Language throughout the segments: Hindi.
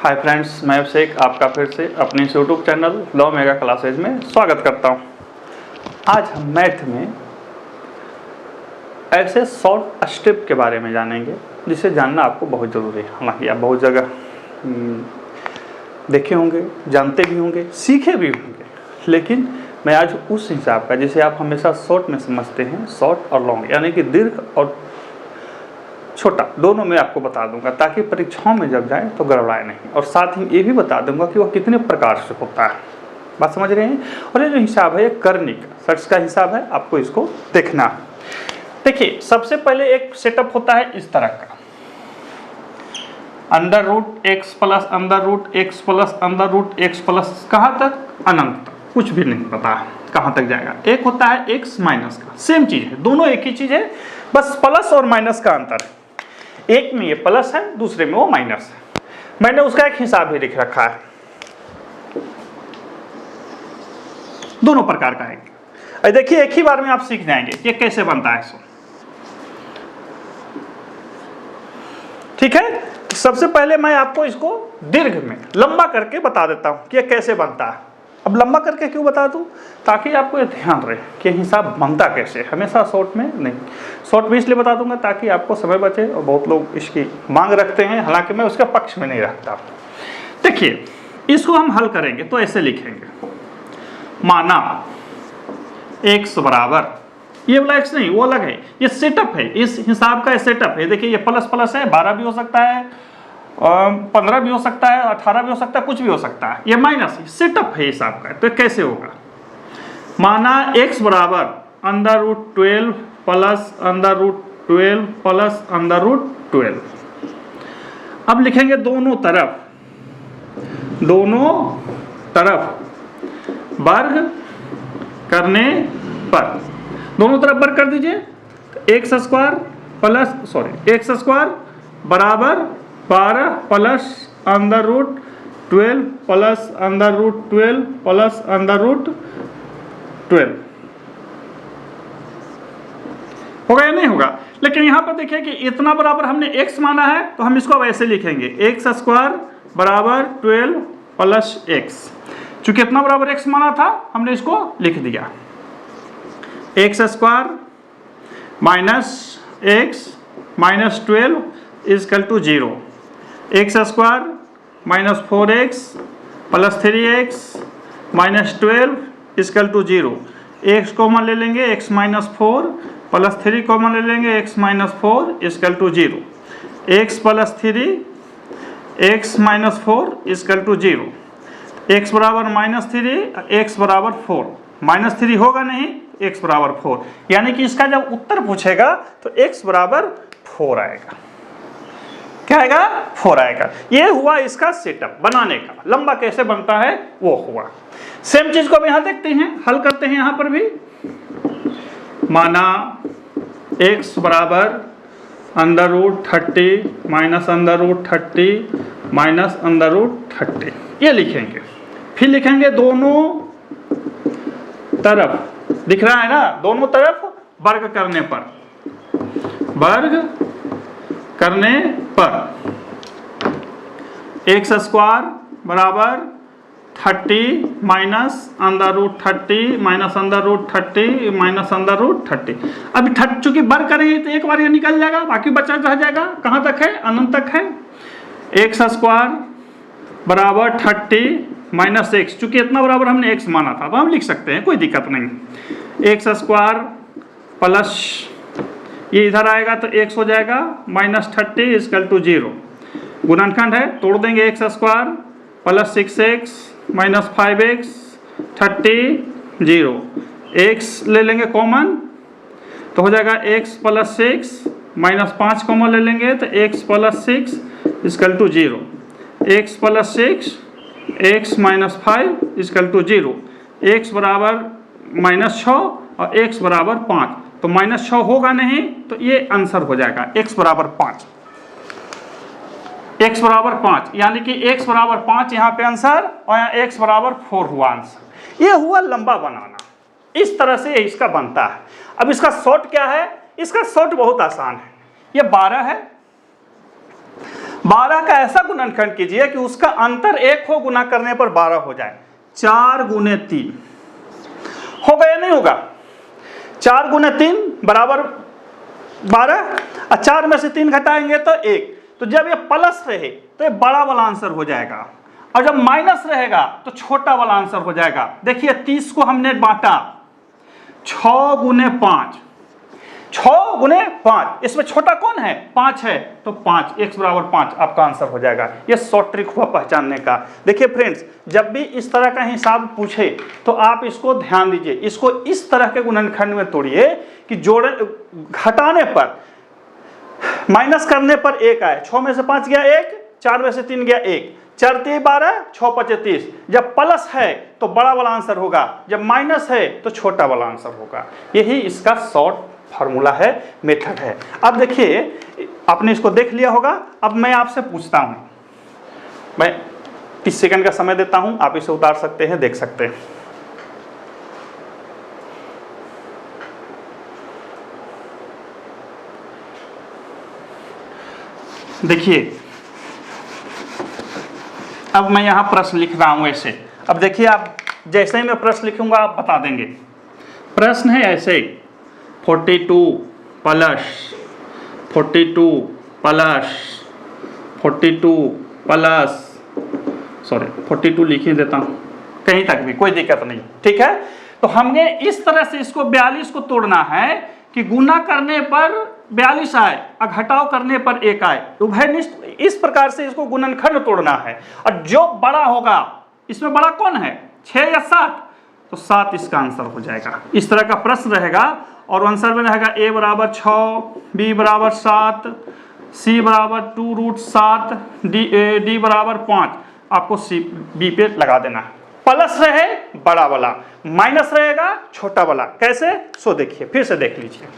हाय फ्रेंड्स, मैं अभिषेक आपका फिर से अपने YouTube channel law mega classes में स्वागत करता हूं। आज हम मैथ में ऐसे शॉर्ट स्टेप के बारे में जानेंगे जिसे जानना आपको बहुत ज़रूरी है। हालांकि आप बहुत जगह देखे होंगे, जानते भी होंगे, सीखे भी होंगे, लेकिन मैं आज उस हिसाब का जिसे आप हमेशा शॉर्ट में समझते हैं, शॉर्ट और लॉन्ग, यानी कि दीर्घ और छोटा दोनों में आपको बता दूंगा, ताकि परीक्षाओं में जब जाए तो गड़बड़ाए नहीं। और साथ ही ये भी बता दूंगा कि वह कितने प्रकार से होता है। बात समझ रहे हैं? और ये जो हिसाब है ये करनी का सर्च का हिसाब है, आपको इसको देखना है। देखिए, सबसे पहले एक सेटअप होता है इस तरह का, under root x plus under root x plus under root x plus कहाँ तक? अनंत तक, कुछ भी नहीं पता है कहाँ तक जाएगा। एक होता है एक्स माइनस का, सेम चीज़ है, दोनों एक ही चीज़ है, बस प्लस और माइनस का अंतर है। एक में ये प्लस है, दूसरे में वो माइनस है। मैंने उसका एक हिसाब भी लिख रखा है, दोनों प्रकार का है। देखिए, एक ही बार में आप सीख जाएंगे ये कैसे बनता है। ठीक है, सबसे पहले मैं आपको इसको दीर्घ में लंबा करके बता देता हूं कि ये कैसे बनता है। अब लंबा करके क्यों बता दूं? ताकि आपको ये ध्यान रहे कि हिसाब बनता कैसे, हमेशा शॉर्ट में नहीं। शॉर्ट में इसलिए बता दूंगा ताकि आपको समय बचे, और बहुत लोग इसकी मांग रखते हैं, हालांकि मैं उसके पक्ष में नहीं रखता। देखिए, इसको हम हल करेंगे तो ऐसे लिखेंगे, माना x बराबर, ये वाला x नहीं, वो अलग है, ये सेटअप है, इस हिसाब का सेटअप है। देखिए, ये प्लस प्लस है, 12 भी हो सकता है, 15 भी हो सकता है, 18 भी हो सकता है, कुछ भी हो सकता है। ये माइनस सेटअप है हिसाब का, तो कैसे होगा? माना x बराबर under root 12 plus under root 12 plus under root 12। अब लिखेंगे दोनों तरफ वर्ग करने पर, दोनों तरफ वर्ग कर दीजिए। एक्स स्क्वायर बराबर 12 plus under root 12 plus under root 12 plus under root 12 होगा या नहीं होगा? लेकिन यहां पर देखिए कि इतना बराबर हमने x माना है, तो हम इसको अब ऐसे लिखेंगे, एक्स स्क्वायर बराबर 12 प्लस एक्स। चूंकि इतना बराबर x माना था, हमने इसको लिख दिया, x square minus x minus 12 equal to 0, x square minus 4x plus 3x minus 12 equal to 0। X common ले लेंगे, x माइनस 4 प्लस 3 कॉमन ले लेंगे, x minus 4 equal to 0। X plus 3 x minus 4 equal to 0। x बराबर माइनस 3, x बराबर 4, माइनस 3 होगा नहीं, x बराबर 4, यानी कि इसका जब उत्तर पूछेगा तो x बराबर 4 आएगा। क्या आएगा? 4 आएगा। ये हुआ इसका सेटअप बनाने का, लंबा कैसे बनता है वो हुआ। सेम चीज को अब यहां देखते हैं, हल करते हैं। यहां पर भी माना x बराबर under root 30 minus under root 30 minus under root 30, ये लिखेंगे। फिर लिखेंगे दोनों तरफ, दिख रहा है ना, दोनों तरफ वर्ग करने पर एक्स स्क्वायर बराबर 30 minus under root 30 minus under root 30 minus under root 30। अभी चूंकि वर्ग करेंगे तो एक बार ये निकल जाएगा, बाकी बचा रह जाएगा। कहाँ तक है? अनंत तक है। एक्स स्क्वायर बराबर 30 माइनस एक्स, चूंकि इतना बराबर हमने x माना था तो हम लिख सकते हैं, कोई दिक्कत नहीं। एक्स स्क्वायर प्लस ये इधर आएगा तो x हो जाएगा माइनस 30 इजकल टू 0। गुणनखंड है, तोड़ देंगे, x square plus 6x minus 5x 30 0। x ले लेंगे कॉमन तो हो जाएगा x प्लस 6 माइनस 5 कॉमन ले लेंगे तो x plus 6 equal to 0। x plus 6 x minus 5 equal to 0। x बराबर माइनस 6 और x बराबर 5, तो माइनस 6 होगा नहीं, तो ये आंसर हो जाएगा x बराबर 5। x बराबर 5, यानी कि x बराबर 5 यहाँ पे आंसर, और यहाँ x बराबर 4 हुआ आंसर। ये हुआ लंबा बनाना, इस तरह से इसका बनता है। अब इसका शॉर्ट क्या है? इसका शॉर्ट बहुत आसान है। ये 12 है, 12 का ऐसा गुणनखंड कीजिए कि उसका अंतर 1 हो, गुना करने पर 12 हो जाए। 4 गुने 3 होगा या नहीं होगा? 4 गुने 3 बराबर 12, और 4 में से 3 घटाएंगे तो 1। तो जब ये प्लस रहे तो ये बड़ा वाला आंसर हो जाएगा, और जब माइनस रहेगा तो छोटा वाला आंसर हो जाएगा। देखिए 30 को हमने बांटा 6 गुने 5, 6 गुने 5, इसमें छोटा कौन है? 5 है, तो 5, x बराबर 5 आपका आंसर हो जाएगा। ये शॉर्ट ट्रिक हुआ पहचानने का। देखिए फ्रेंड्स, जब भी इस तरह का हिसाब पूछे तो आप इसको ध्यान दीजिए, इसको इस तरह के गुणनखंड में तोड़िए कि जोड़े घटाने पर, माइनस करने पर 1 आए। 6 में से 5 गया 1, 4 में से 3 गया 1, 4 3 12, 6 5 30। जब प्लस है तो बड़ा वाला आंसर होगा, जब माइनस है तो छोटा वाला आंसर होगा। यही इसका शॉर्ट फार्मूला है, मेथड है। अब देखिए, आपने इसको देख लिया होगा। अब मैं आपसे पूछता हूं, मैं 30 सेकंड का समय देता हूं, आप इसे उतार सकते हैं, देख सकते हैं। देखिए, अब मैं यहां प्रश्न लिख रहा हूं ऐसे। अब देखिए, आप जैसे ही मैं प्रश्न लिखूंगा आप बता देंगे। प्रश्न है ऐसे, 42 प्लस 42 प्लस 42 प्लस 42 लिख ही देता हूं, कहीं तक भी कोई दिक्कत नहीं, ठीक है। तो हमने इस तरह से इसको 42 को तोड़ना है कि गुना करने पर 42 आए और घटाव करने पर 1 आए। उभयनिष्ठ इस प्रकार से इसको गुणनखंड तोड़ना है, और जो बड़ा होगा, इसमें बड़ा कौन है? 6 या 7? तो 7 इसका आंसर हो जाएगा। इस तरह का प्रश्न रहेगा, और आंसर में रहेगा a बराबर 6, b बराबर 7, c बराबर 2√7, d बराबर 5। आपको c b पे लगा देना है। प्लस रहे बड़ा वाला, माइनस रहेगा छोटा वाला। कैसे? सो देखिए, फिर से देख लीजिए।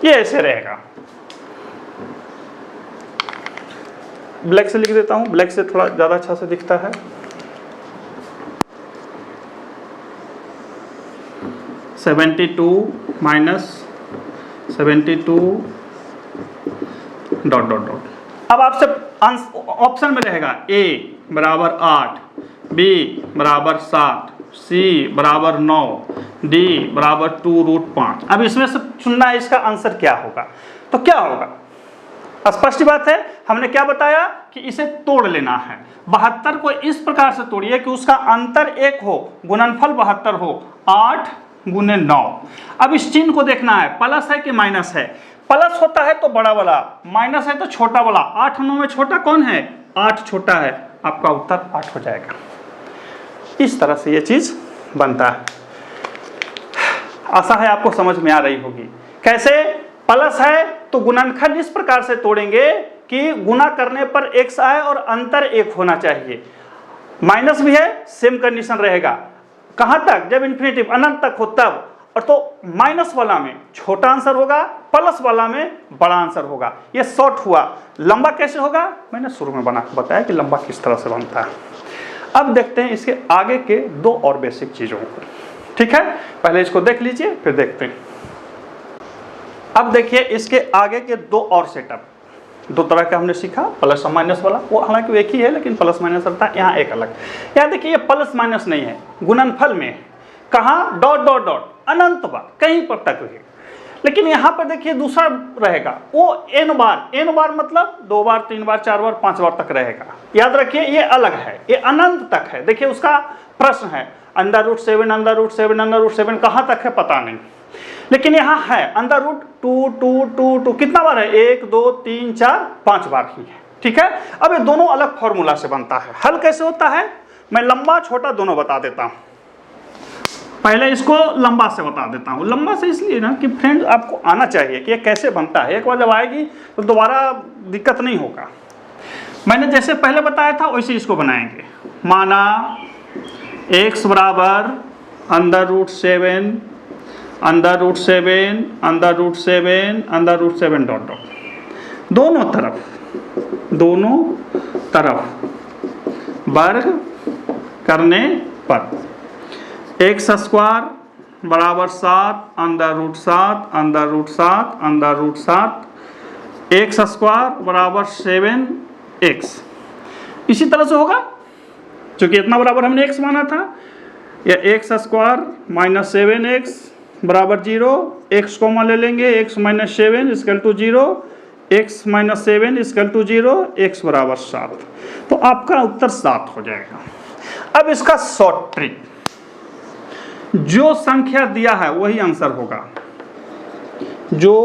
ये ऐसे रहेगा, ब्लैक से लिख देता हूं, ब्लैक से थोड़ा ज्यादा अच्छा से दिखता है। (72 - 72 ... अब आपसे ऑप्शन में रहेगा a बराबर 8, b बराबर 7, c बराबर 9, d बराबर 2√5। अब इसमें से चुनना है इसका आंसर क्या होगा। तो क्या होगा? स्पष्ट बात है, हमने क्या बताया कि इसे तोड़ लेना है। 72 को इस प्रकार से तोड़िए कि उसका अंतर 1 हो, गुणनफल 72 हो। 8 गुने 9। अब इस चिन्ह को देखना है, प्लस है कि माइनस है। प्लस होता है तो बड़ा वाला, माइनस है तो छोटा वाला। 8 9 में छोटा कौन है? 8 छोटा है। आपका उत्तर 8 हो जाएगा। इस तरह से ये चीज बनता है। आशा है आपको समझ में आ रही होगी। कैसे? प्लस है तो गुणनखंड इस प्रकार से तोड़ेंगे कि गुना करने पर x आए और अंतर 1 होना चाहिए। माइनस भी है, सेम कंडीशन रहेगा। कहां तक? जब इन्फिनिटिव अनंत तक हो तब। और तो माइनस वाला में छोटा आंसर होगा, प्लस वाला में बड़ा आंसर होगा। ये शॉर्ट हुआ। लंबा कैसे होगा? मैंने शुरू में बताया कि लंबा किस तरह से बनता है। अब देखते हैं इसके आगे के 2 और बेसिक चीजों को। ठीक है, पहले इसको देख लीजिए, फिर देखते हैं। अब देखिए इसके आगे के 2 और सेटअप। 2 तरह का हमने सीखा, प्लस और माइनस वाला। वो हालांकि एक ही है, लेकिन प्लस माइनस रहता है। यहाँ एक अलग। यहाँ देखिए, ये प्लस माइनस नहीं है, गुणनफल में। कहाँ? डॉट डॉट डॉट, अनंत बार, कहीं पर तक है। लेकिन यहाँ पर देखिए दूसरा रहेगा, वो n बार मतलब 2 बार 3 बार 4 बार 5 बार तक रहेगा। याद रखिए, ये अलग है, ये अनंत तक है। देखिए उसका प्रश्न है √7 √7 कहाँ तक है पता नहीं, लेकिन यहाँ है √2 कितना बार है? 1 2 3 4 5 बार ही है। ठीक है, अब ये दोनों अलग फॉर्मूला से बनता है। हल कैसे होता है मैं लंबा छोटा दोनों बता देता हूँ। पहले इसको लंबा से बता देता हूँ। लंबा से इसलिए ना कि फ्रेंड आपको आना चाहिए कि ये कैसे बनता है। एक बार जब आएगी तो दोबारा दिक्कत नहीं होगा। मैंने जैसे पहले बताया था वैसे इसको बनाएंगे। माना x बराबर √7 √7 डॉट डॉट, दोनों तरफ वर्ग करने पर x² बराबर 7 under root 7 under root 7 under root 7 x square बराबर 7x। इसी तरह से होगा, क्योंकि इतना बराबर हमने x माना था, या एक्स स्क्वायर माइनस 7x बराबर 0, x कॉमन ले लेंगे, x minus 7 equal to 0, x minus 7 equal to 0, x बराबर 7। तो आपका उत्तर 7 हो जाएगा। अब इसका शॉर्ट ट्रिक, जो संख्या दिया है वही आंसर होगा, जो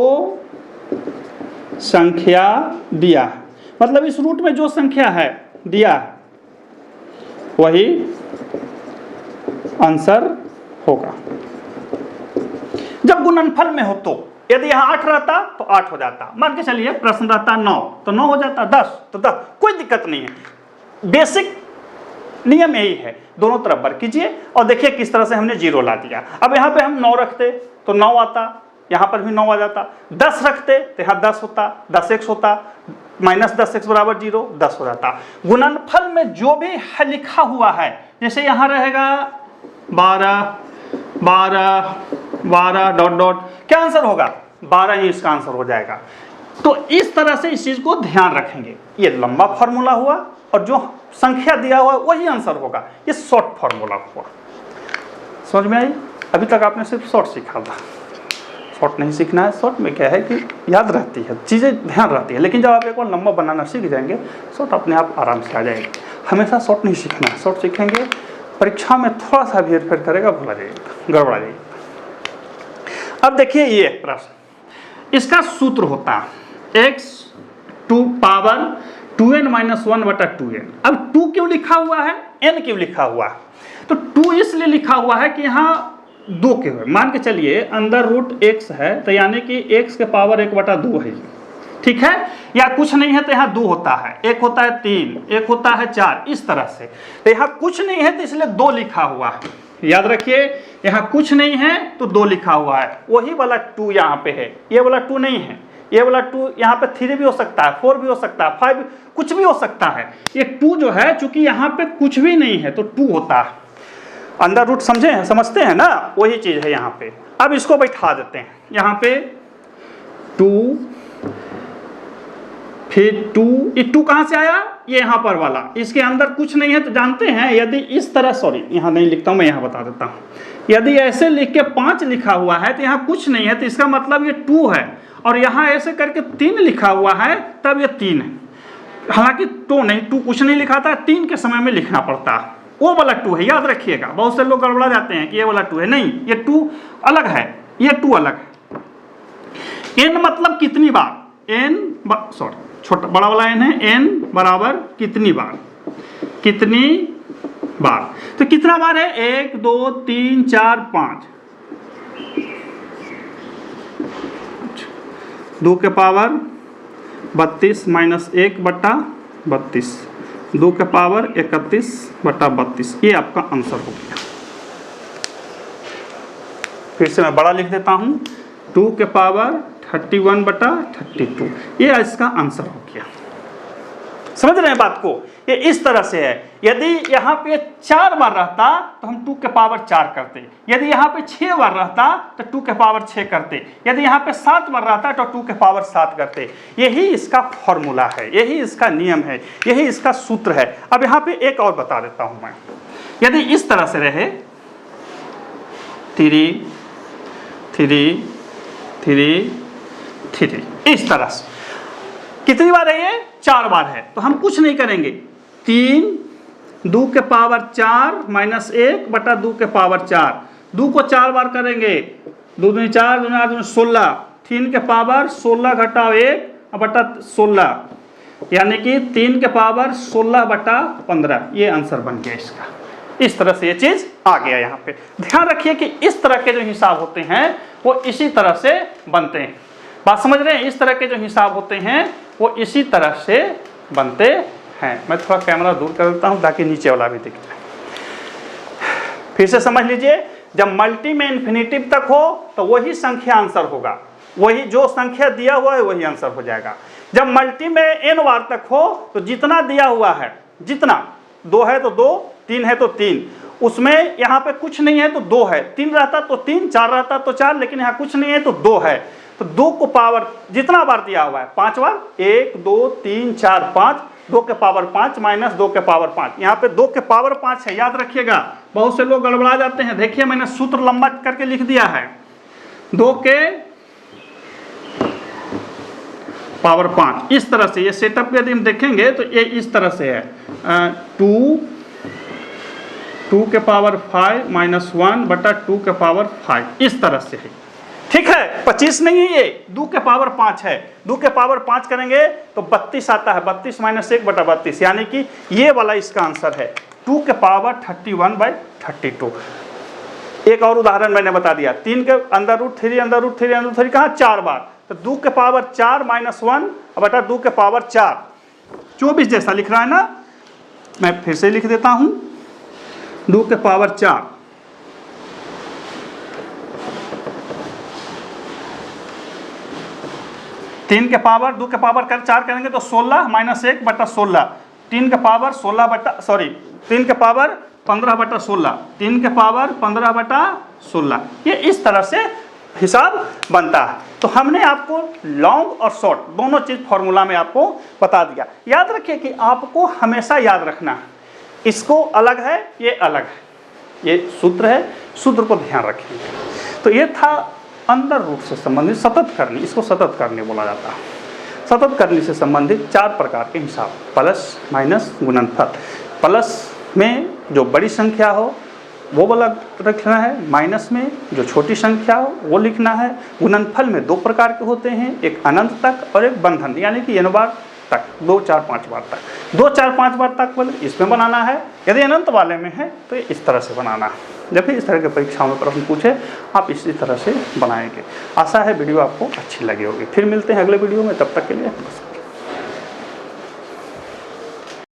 संख्या दिया है, मतलब इस रूट में जो संख्या है दिया है वही आंसर होगा। जब गुणनफल में हो तो यदि यहाँ 8 रहता तो 8 हो जाता, मान के चलिए प्रश्न रहता 9 तो 9 हो जाता, 10 तो 10, कोई दिक्कत नहीं है। बेसिक नियम यही है, दोनों तरफ वर्क कीजिए और देखिए किस तरह से हमने 0 ला दिया। अब यहाँ पे हम 9 रखते तो 9 आता, यहाँ पर भी 9 आ जाता, 10 रखते तो यहाँ 10 होता, 10x होता, माइनस 10x बराबर 0, 10 हो जाता। गुणनफल में जो भी है लिखा हुआ है, जैसे यहाँ रहेगा 12 12 12 डॉट डॉट, क्या आंसर होगा? 12 ही इसका आंसर हो जाएगा। तो इस तरह से इस चीज को ध्यान रखेंगे। ये लंबा फॉर्मूला हुआ और जो संख्या दिया हुआ वही आंसर होगा, ये शॉर्ट फॉर्मूला हुआ। समझ में आई? अभी तक आपने सिर्फ शॉर्ट सीखा था, शॉर्ट नहीं सीखना है। शॉर्ट में क्या है कि याद रहती है, चीज़ें ध्यान रहती है, लेकिन जब आप एक बार लंबा बनाना सीख जाएंगे शॉर्ट अपने आप आराम से आ जाएगी। हमेशा शॉर्ट नहीं सीखना है, शॉर्ट सीखेंगे परीक्षा में थोड़ा सा भी हेरफेर करेगा, भूला जाएगा, गड़बड़ा जाएगा। अब देखिए ये प्रश्न, इसका सूत्र होता है x to power 2n minus 1 बटा 2n। अब 2 क्यों लिखा हुआ है, n क्यों लिखा हुआ है? तो 2 इसलिए लिखा हुआ है कि यहाँ 2 के हुए, मान के चलिए अंदर रूट x है तो यानी कि x के पावर 1 बटा 2 है, ठीक है, या कुछ नहीं है तो यहाँ 2 होता है, 1 होता है 3, 1 होता है 4, इस तरह से। तो यहाँ कुछ नहीं है तो इसलिए 2 लिखा हुआ है, याद रखिए, यहाँ कुछ नहीं है तो 2 लिखा हुआ है। वही वाला 2 यहाँ पे है, ये वाला 2 नहीं है, ये वाला 2 यहाँ पे 3 भी हो सकता है, 4 भी हो सकता है, 5 कुछ भी हो सकता है। ये 2 जो है चूंकि यहाँ पे कुछ भी नहीं है तो 2 होता है, अंडर रूट समझे हैं, समझते हैं ना, वही चीज है यहाँ पे। अब इसको बैठा देते हैं यहाँ पे 2, फिर 2, ये 2 कहाँ से आया, ये यहाँ पर वाला, इसके अंदर कुछ नहीं है तो जानते हैं यदि इस तरह, सॉरी यहाँ नहीं लिखता हूँ मैं, यहाँ बता देता हूँ, यदि ऐसे लिख के 5 लिखा हुआ है तो यहाँ कुछ नहीं है तो इसका मतलब ये 2 है, और यहाँ ऐसे करके 3 लिखा हुआ है तब ये 3 है। हालांकि 2 नहीं, 2 कुछ नहीं लिखा था, 3 के समय में लिखना पड़ता है, वो वाला 2 है, याद रखिएगा। बहुत से लोग गड़बड़ा जाते हैं कि ये वाला 2 है, नहीं, ये 2 अलग है, ये 2 अलग है। n मतलब कितनी बार, n सॉरी छोटा बड़ा वाला n है, n बराबर कितनी बार, कितनी बार, तो कितना बार है, 1 2 3 4 5, 2 के पावर 32 माइनस 1 बटा 32, 2 के पावर 31 बटा 32, ये आपका आंसर हो गया। फिर से मैं बड़ा लिख देता हूँ, 2 के पावर 31 बटा 32, ये इसका आंसर हो गया। समझ रहे हैं बात को? ये इस तरह से है। यदि यहाँ पे 4 बार रहता तो हम 2 के पावर 4 करते, यदि यहाँ पे 6 बार रहता तो 2 के पावर 6 करते, यदि यहाँ पे 7 बार रहता तो 2 के पावर 7 करते। यही इसका फॉर्मूला है, यही इसका नियम है, यही इसका सूत्र है। अब यहाँ पे एक और बता देता हूँ मैं, यदि इस तरह से रहे 3 3 3 3, इस तरह से कितनी बार है, ये 4 बार है, तो हम कुछ नहीं करेंगे, 3 2 के पावर 4 माइनस 1 बटा 2 के पावर 4, 2 को 4 बार करेंगे, 2 दूनी 4 दूनी 8 16, 3 के पावर 16 घटाओ 1 बटा 16, यानी कि 3 के पावर 16 बटा 15, ये आंसर बन गया इसका। इस तरह से ये चीज आ गया। यहाँ पे ध्यान रखिए कि इस तरह के जो हिसाब होते हैं वो इसी तरह से बनते हैं, बात समझ रहे हैं? इस तरह के जो हिसाब होते हैं वो इसी तरह से बनते हैं। मैं थोड़ा कैमरा दूर कर देता हूं ताकि नीचे वाला भी दिख जाए। फिर से समझ लीजिए, जब मल्टी में इन्फिनिटिव तक हो तो वही संख्या आंसर होगा, वही जो संख्या दिया हुआ है वही आंसर हो जाएगा। जब मल्टी में n बार तक हो तो जितना दिया हुआ है, जितना 2 है तो 2, 3 है तो 3, उसमें यहाँ पे कुछ नहीं है तो 2 है, 3 रहता तो 3, 4 रहता तो 4, लेकिन यहाँ कुछ नहीं है तो 2 है। तो 2 को पावर जितना बार दिया हुआ है 5 बार, 1 2 3 4 5, 2 के पावर 5 माइनस 2 के पावर 5, यहाँ पे 2 के पावर 5 है, याद रखिएगा। बहुत से लोग गड़बड़ा जाते हैं। देखिए मैंने सूत्र लंबा करके लिख दिया है, 2 के पावर 5 इस तरह से। ये सेटअप यदि हम देखेंगे तो ये इस तरह से है, 2 के पावर 5 माइनस 1 बटा 2 के पावर 5 इस तरह से है, ठीक है। 25 नहीं है, ये 2 के पावर 5 है। 2 के पावर 5 करेंगे तो 32 आता है, 32 माइनस 1 बटा 32, यानी कि ये वाला इसका आंसर है 2 के पावर 31/32। एक और उदाहरण मैंने बता दिया, 3 के अंदर रूट 3 अंदर रूट 3 अंदर रूट 3 कहाँ 4 बार, तो 2 के पावर 4 माइनस 1 बटा 2 के पावर 4, 24 जैसा लिख रहा है ना। मैं फिर से लिख देता हूँ, 2 के पावर 4 3 के पावर 2 के पावर कर 4 करेंगे तो 16 माइनस 1 बटा 16, 3 के पावर 16 बटा 3 के पावर 15 बटा 16, 3 के पावर 15 बटा 16, ये इस तरह से हिसाब बनता है। तो हमने आपको लॉन्ग और शॉर्ट दोनों चीज़ फॉर्मूला में आपको बता दिया। याद रखिए कि आपको हमेशा याद रखना है, इसको अलग है ये अलग है, ये सूत्र है, सूत्र को ध्यान रखेंगे। तो ये था अंदर रूट से संबंधित सतत करनी, इसको सतत करनी बोला जाता है। सतत करनी से संबंधित 4 प्रकार के हिसाब, प्लस माइनस गुणनफल। प्लस में जो बड़ी संख्या हो वो वाला रखना है, माइनस में जो छोटी संख्या हो वो लिखना है। गुणनफल में 2 प्रकार के होते हैं, एक अनंत तक और एक बंधन, यानी कि n बार तक, 2 4 5 बार तक। 2 4 5 बार तक वाले इसमें बनाना है, यदि अनंत वाले में है तो इस तरह से बनाना है। जब भी इस तरह के परीक्षाओं में प्रश्न पूछे आप इसी तरह से बनाएंगे। आशा है वीडियो आपको अच्छी लगी होगी। फिर मिलते हैं अगले वीडियो में, तब तक के लिए।